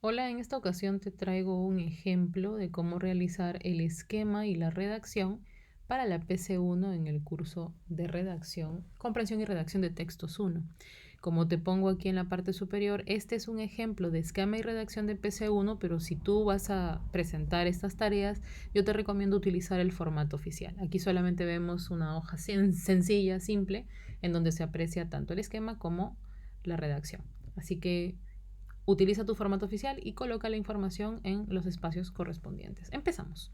Hola, en esta ocasión te traigo un ejemplo de cómo realizar el esquema y la redacción para la PC1 en el curso de redacción, comprensión y redacción de textos 1. Como te pongo aquí en la parte superior, este es un ejemplo de esquema y redacción de PC1, pero si tú vas a presentar estas tareas, yo te recomiendo utilizar el formato oficial. Aquí solamente vemos una hoja sencilla, simple, en donde se aprecia tanto el esquema como la redacción. Así que utiliza tu formato oficial y coloca la información en los espacios correspondientes. Empezamos.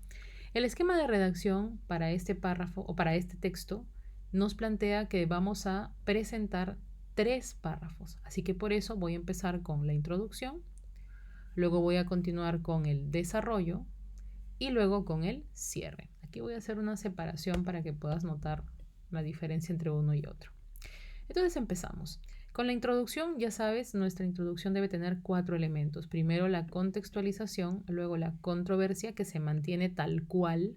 El esquema de redacción para este párrafo o para este texto nos plantea que vamos a presentar 3 párrafos. Así que por eso voy a empezar con la introducción, luego voy a continuar con el desarrollo y luego con el cierre. Aquí voy a hacer una separación para que puedas notar la diferencia entre uno y otro. Entonces empezamos. Con la introducción, ya sabes, nuestra introducción debe tener 4 elementos. Primero la contextualización, luego la controversia que se mantiene tal cual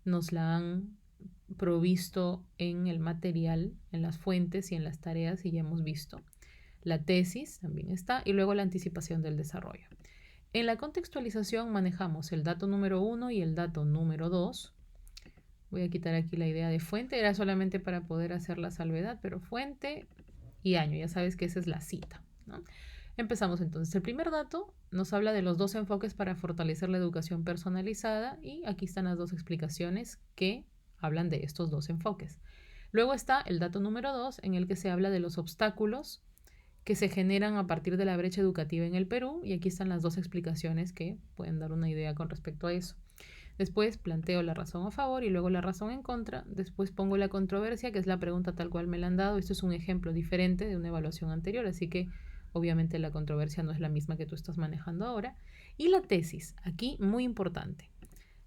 nos la han provisto en el material, en las fuentes y en las tareas y ya hemos visto. La tesis también está y luego la anticipación del desarrollo. En la contextualización manejamos el dato número 1 y el dato número 2. Voy a quitar aquí la idea de fuente, era solamente para poder hacer la salvedad, pero fuente y año, ya sabes que esa es la cita, ¿no? Empezamos entonces. El primer dato nos habla de los 2 enfoques para fortalecer la educación personalizada y aquí están las 2 explicaciones que hablan de estos 2 enfoques. Luego está el dato número 2 en el que se habla de los obstáculos que se generan a partir de la brecha educativa en el Perú y aquí están las 2 explicaciones que pueden dar una idea con respecto a eso. Después planteo la razón a favor y luego la razón en contra. Después pongo la controversia, que es la pregunta tal cual me la han dado. Esto es un ejemplo diferente de una evaluación anterior, así que obviamente la controversia no es la misma que tú estás manejando ahora. Y la tesis, aquí muy importante.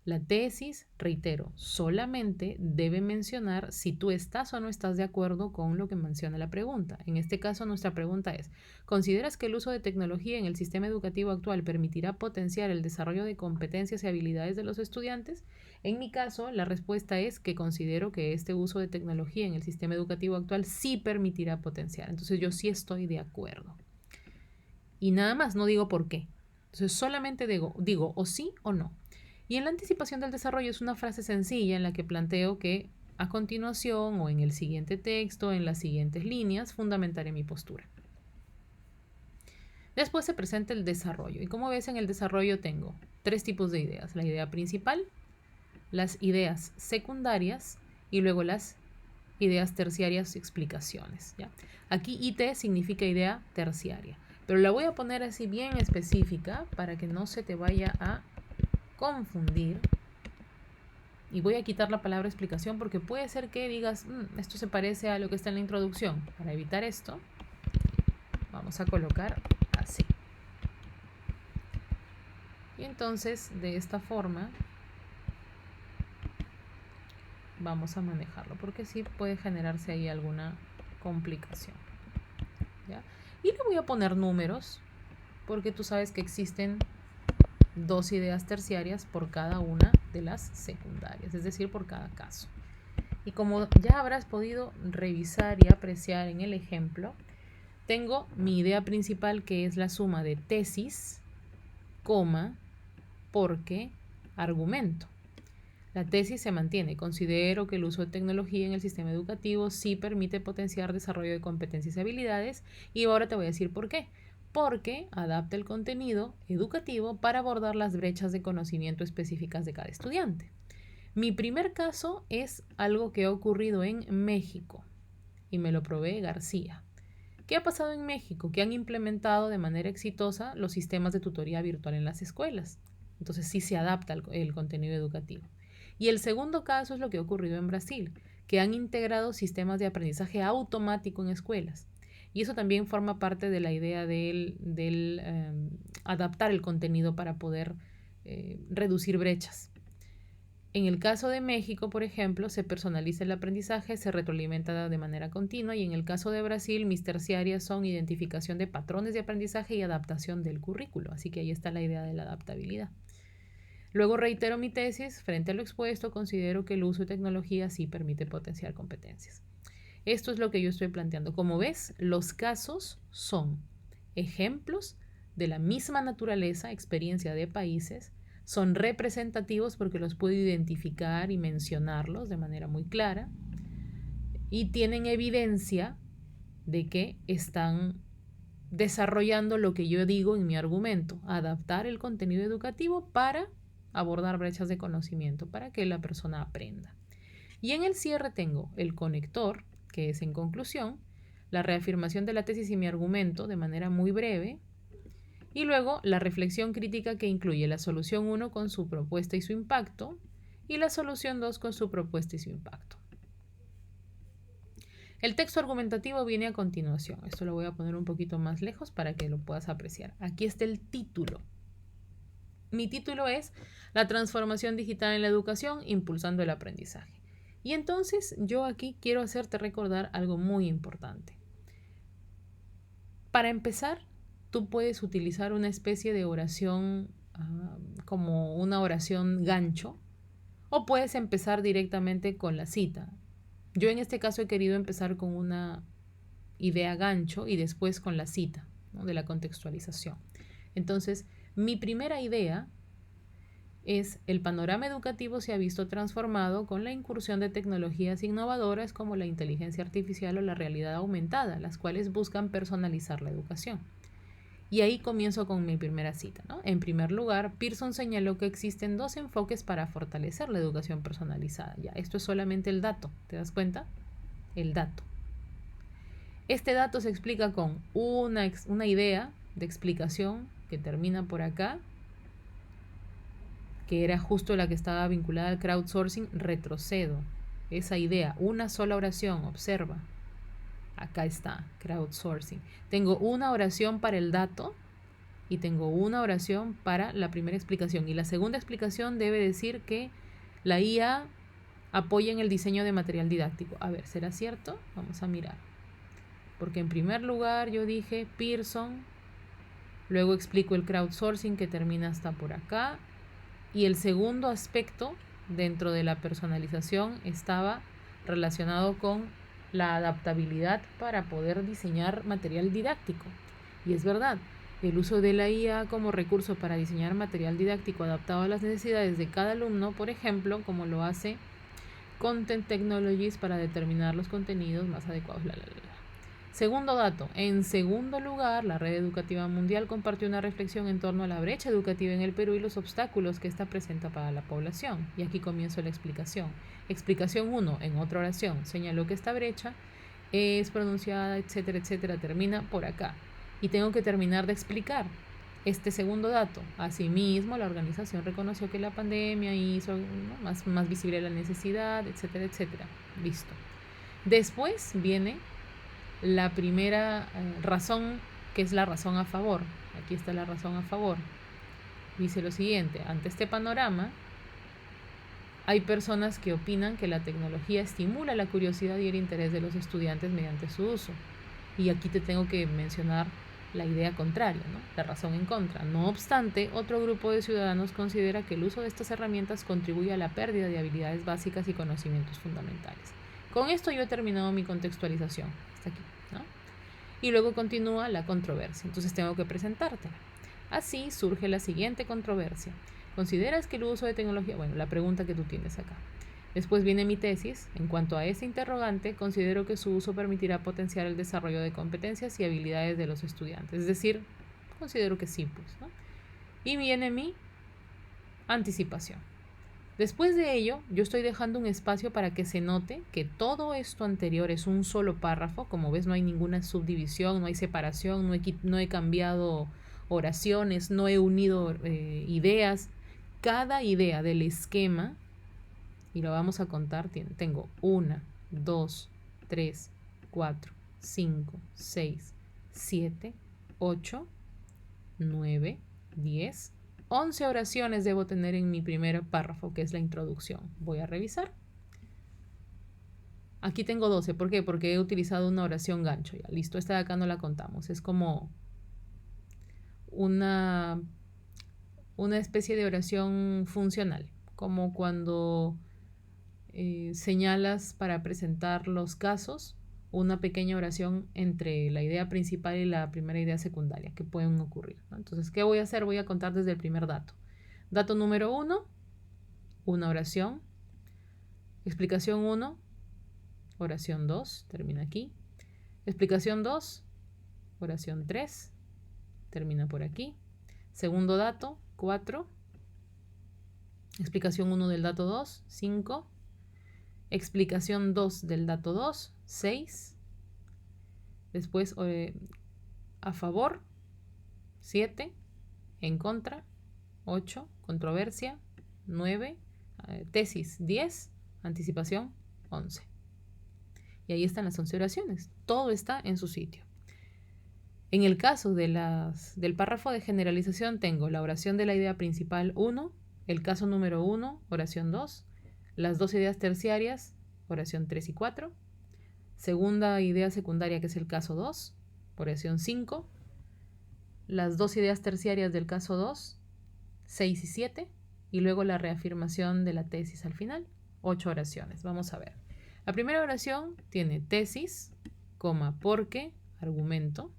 La tesis, reitero, solamente debe mencionar si tú estás o no estás de acuerdo con lo que menciona la pregunta. En este caso, nuestra pregunta es, ¿consideras que el uso de tecnología en el sistema educativo actual permitirá potenciar el desarrollo de competencias y habilidades de los estudiantes? En mi caso, la respuesta es que considero que este uso de tecnología en el sistema educativo actual sí permitirá potenciar. Entonces, yo sí estoy de acuerdo. Y nada más, no digo por qué. Entonces, solamente digo o sí o no. Y en la anticipación del desarrollo es una frase sencilla en la que planteo que a continuación o en el siguiente texto, en las siguientes líneas, fundamentaré mi postura. Después se presenta el desarrollo. Y como ves, en el desarrollo tengo 3 tipos de ideas. La idea principal, las ideas secundarias y luego las ideas terciarias y explicaciones. ¿Ya? Aquí IT significa idea terciaria. Pero la voy a poner así bien específica para que no se te vaya a confundir. Y voy a quitar la palabra explicación porque puede ser que digas, esto se parece a lo que está en la introducción. Para evitar esto, vamos a colocar así. Y entonces, de esta forma, vamos a manejarlo porque sí puede generarse ahí alguna complicación. ¿Ya? Y le voy a poner números porque tú sabes que existen 2 ideas terciarias por cada una de las secundarias, es decir, por cada caso. Y como ya habrás podido revisar y apreciar en el ejemplo, tengo mi idea principal que es la suma de tesis, coma, porque, argumento. La tesis se mantiene. Considero que el uso de tecnología en el sistema educativo sí permite potenciar desarrollo de competencias y habilidades y ahora te voy a decir por qué. Porque adapta el contenido educativo para abordar las brechas de conocimiento específicas de cada estudiante. Mi primer caso es algo que ha ocurrido en México y me lo provee García. ¿Qué ha pasado en México? Que han implementado de manera exitosa los sistemas de tutoría virtual en las escuelas. Entonces sí se adapta el contenido educativo. Y el segundo caso es lo que ha ocurrido en Brasil, que han integrado sistemas de aprendizaje automático en escuelas. Y eso también forma parte de la idea del adaptar el contenido para poder reducir brechas. En el caso de México, por ejemplo, se personaliza el aprendizaje, se retroalimenta de manera continua y en el caso de Brasil, mis terciarias son identificación de patrones de aprendizaje y adaptación del currículo. Así que ahí está la idea de la adaptabilidad. Luego reitero mi tesis, frente a lo expuesto, considero que el uso de tecnología sí permite potenciar competencias. Esto es lo que yo estoy planteando. Como ves, los casos son ejemplos de la misma naturaleza, experiencia de países, son representativos porque los puedo identificar y mencionarlos de manera muy clara y tienen evidencia de que están desarrollando lo que yo digo en mi argumento, adaptar el contenido educativo para abordar brechas de conocimiento, para que la persona aprenda. Y en el cierre tengo el conector, que es en conclusión, la reafirmación de la tesis y mi argumento de manera muy breve, y luego la reflexión crítica que incluye la solución 1 con su propuesta y su impacto, y la solución 2 con su propuesta y su impacto. El texto argumentativo viene a continuación. Esto lo voy a poner un poquito más lejos para que lo puedas apreciar. Aquí está el título. Mi título es La transformación digital en la educación, impulsando el aprendizaje. Y entonces yo aquí quiero hacerte recordar algo muy importante. Para empezar, tú puedes utilizar una especie de oración como una oración gancho, o puedes empezar directamente con la cita. Yo en este caso he querido empezar con una idea gancho y después con la cita, ¿no?, de la contextualización. Entonces, mi primera idea es: el panorama educativo se ha visto transformado con la incursión de tecnologías innovadoras como la inteligencia artificial o la realidad aumentada, las cuales buscan personalizar la educación. Y ahí comienzo con mi primera cita, ¿no? En primer lugar, Pearson señaló que existen dos enfoques para fortalecer la educación personalizada. Ya, esto es solamente el dato, ¿te das cuenta? El dato. Este dato se explica con una idea de explicación que termina por acá, que era justo la que estaba vinculada al crowdsourcing. Retrocedo. Esa idea, una sola oración, observa. Acá está, crowdsourcing. Tengo una oración para el dato y tengo una oración para la primera explicación. Y la segunda explicación debe decir que la IA apoya en el diseño de material didáctico. A ver, ¿será cierto? Vamos a mirar. Porque en primer lugar yo dije Pearson, luego explico el crowdsourcing que termina hasta por acá, y el segundo aspecto dentro de la personalización estaba relacionado con la adaptabilidad para poder diseñar material didáctico. Y es verdad, el uso de la IA como recurso para diseñar material didáctico adaptado a las necesidades de cada alumno, por ejemplo, como lo hace Content Technologies para determinar los contenidos más adecuados. Segundo dato, en segundo lugar, la Red Educativa Mundial compartió una reflexión en torno a la brecha educativa en el Perú y los obstáculos que esta presenta para la población. Y aquí comienzo la explicación. Explicación 1, en otra oración, señaló que esta brecha es pronunciada, etcétera, etcétera, termina por acá. Y tengo que terminar de explicar este segundo dato. Asimismo, la organización reconoció que la pandemia hizo, ¿no?, más visible la necesidad, etcétera, etcétera. Listo. Después viene la primera razón, que es la razón a favor. Aquí está la razón a favor. Dice lo siguiente: ante este panorama, hay personas que opinan que la tecnología estimula la curiosidad y el interés de los estudiantes mediante su uso. Y aquí te tengo que mencionar la idea contraria, ¿no?, la razón en contra. No obstante, otro grupo de ciudadanos considera que el uso de estas herramientas contribuye a la pérdida de habilidades básicas y conocimientos fundamentales. Con esto yo he terminado mi contextualización. Hasta aquí, ¿no? Y luego continúa la controversia. Entonces tengo que presentártela. Así surge la siguiente controversia. ¿Consideras que el uso de tecnología? Bueno, la pregunta que tú tienes acá. Después viene mi tesis. En cuanto a ese interrogante, considero que su uso permitirá potenciar el desarrollo de competencias y habilidades de los estudiantes. Es decir, considero que sí, pues, ¿no? Y viene mi anticipación. Después de ello, yo estoy dejando un espacio para que se note que todo esto anterior es un solo párrafo. Como ves, no hay ninguna subdivisión, no hay separación, no he cambiado oraciones, no he unido ideas. Cada idea del esquema, y lo vamos a contar, tengo 1, 2, 3, 4, 5, 6, 7, 8, 9, 10, 11 oraciones debo tener en mi primer párrafo, que es la introducción. Voy a revisar. Aquí tengo 12. ¿Por qué? Porque he utilizado una oración gancho. Ya, listo, esta de acá no la contamos. Es como una especie de oración funcional, como cuando señalas para presentar los casos una pequeña oración entre la idea principal y la primera idea secundaria que pueden ocurrir, ¿no? Entonces, ¿qué voy a hacer? Voy a contar desde el primer dato. Dato número 1, una oración. Explicación 1, oración 2, termina aquí. Explicación 2, oración 3, termina por aquí. Segundo dato, 4. Explicación 1 del dato 2, 5. Explicación 2 del dato 2, 6. Después, a favor, 7. En contra, 8. Controversia, 9. Tesis, 10. Anticipación, 11. Y ahí están las 11 oraciones. Todo está en su sitio. En el caso del párrafo de generalización tengo la oración de la idea principal 1, el caso número 1, oración 2, las dos ideas terciarias, oración 3 y 4, segunda idea secundaria que es el caso 2, oración 5, las dos ideas terciarias del caso 2, 6 y 7, y luego la reafirmación de la tesis al final, 8 oraciones. Vamos a ver. La primera oración tiene tesis, coma, porque, argumento.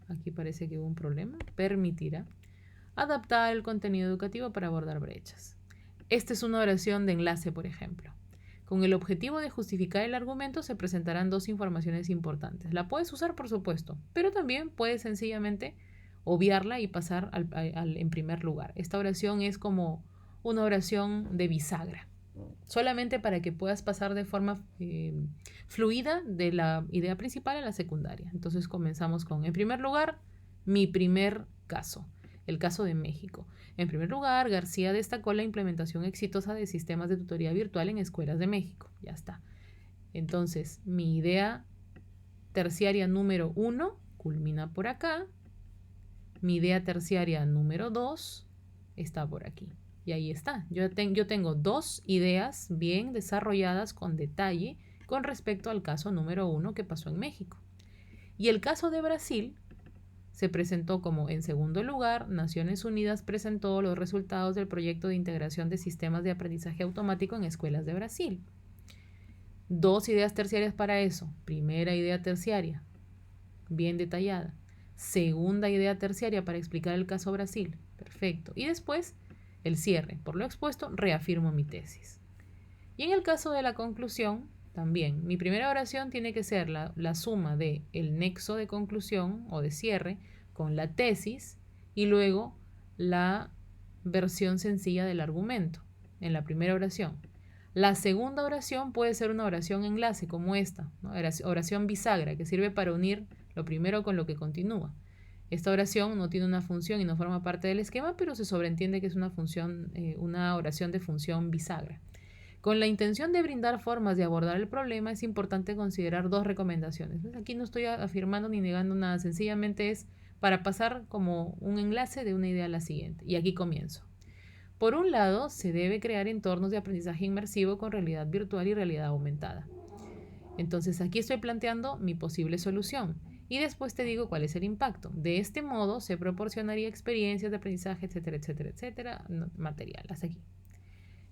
Aquí parece que hubo un problema. Permitirá adaptar el contenido educativo para abordar brechas. Esta es una oración de enlace, por ejemplo. Con el objetivo de justificar el argumento se presentarán dos informaciones importantes. La puedes usar, por supuesto, pero también puedes sencillamente obviarla y pasar en primer lugar. Esta oración es como una oración de bisagra, solamente para que puedas pasar de forma fluida de la idea principal a la secundaria. Entonces comenzamos con, en primer lugar, mi primer caso, el caso de México. En primer lugar, García destacó la implementación exitosa de sistemas de tutoría virtual en escuelas de México. Ya está. Entonces, mi idea terciaria número 1 culmina por acá. Mi idea terciaria número 2 está por aquí. Y ahí está. Yo tengo dos ideas bien desarrolladas con detalle con respecto al caso número 1 que pasó en México. Y el caso de Brasil se presentó como, en segundo lugar, Naciones Unidas presentó los resultados del proyecto de integración de sistemas de aprendizaje automático en escuelas de Brasil. Dos ideas terciarias para eso. Primera idea terciaria, bien detallada. Segunda idea terciaria para explicar el caso Brasil. Perfecto. Y después, el cierre. Por lo expuesto, reafirmo mi tesis. Y en el caso de la conclusión, también, mi primera oración tiene que ser la suma de el nexo de conclusión o de cierre con la tesis y luego la versión sencilla del argumento en la primera oración. La segunda oración puede ser una oración enlace como esta, ¿no? Oración bisagra, que sirve para unir lo primero con lo que continúa. Esta oración no tiene una función y no forma parte del esquema, pero se sobreentiende que es una oración de función bisagra. Con la intención de brindar formas de abordar el problema, es importante considerar dos recomendaciones. Aquí no estoy afirmando ni negando nada, sencillamente es para pasar como un enlace de una idea a la siguiente. Y aquí comienzo. Por un lado, se debe crear entornos de aprendizaje inmersivo con realidad virtual y realidad aumentada. Entonces aquí estoy planteando mi posible solución y después te digo cuál es el impacto. De este modo se proporcionaría experiencias de aprendizaje, etcétera, etcétera, etcétera, material, hasta aquí.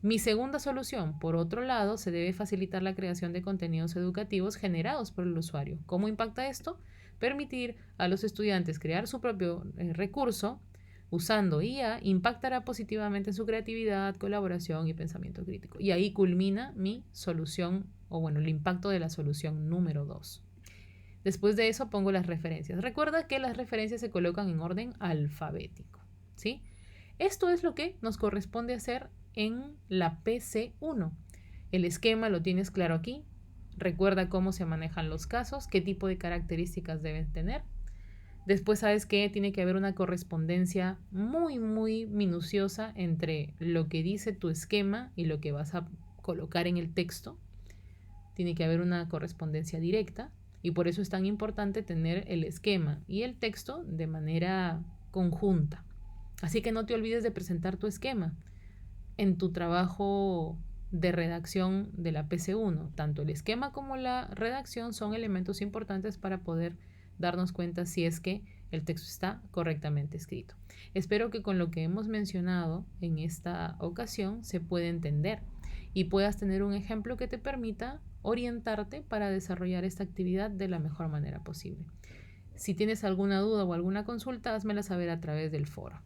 Mi segunda solución, por otro lado, se debe facilitar la creación de contenidos educativos generados por el usuario. ¿Cómo impacta esto? Permitir a los estudiantes crear su propio recurso usando IA impactará positivamente en su creatividad, colaboración y pensamiento crítico. Y ahí culmina mi solución, o bueno, el impacto de la solución número 2. Después de eso pongo las referencias. Recuerda que las referencias se colocan en orden alfabético, ¿sí? Esto es lo que nos corresponde hacer en la PC1. El esquema lo tienes claro aquí. Recuerda cómo se manejan los casos, qué tipo de características deben tener. Después sabes que tiene que haber una correspondencia muy, muy minuciosa entre lo que dice tu esquema y lo que vas a colocar en el texto. Tiene que haber una correspondencia directa y por eso es tan importante tener el esquema y el texto de manera conjunta. Así que no te olvides de presentar tu esquema en tu trabajo de redacción de la PC1. Tanto el esquema como la redacción son elementos importantes para poder darnos cuenta si es que el texto está correctamente escrito. Espero que con lo que hemos mencionado en esta ocasión se pueda entender y puedas tener un ejemplo que te permita orientarte para desarrollar esta actividad de la mejor manera posible. Si tienes alguna duda o alguna consulta, házmela saber a través del foro.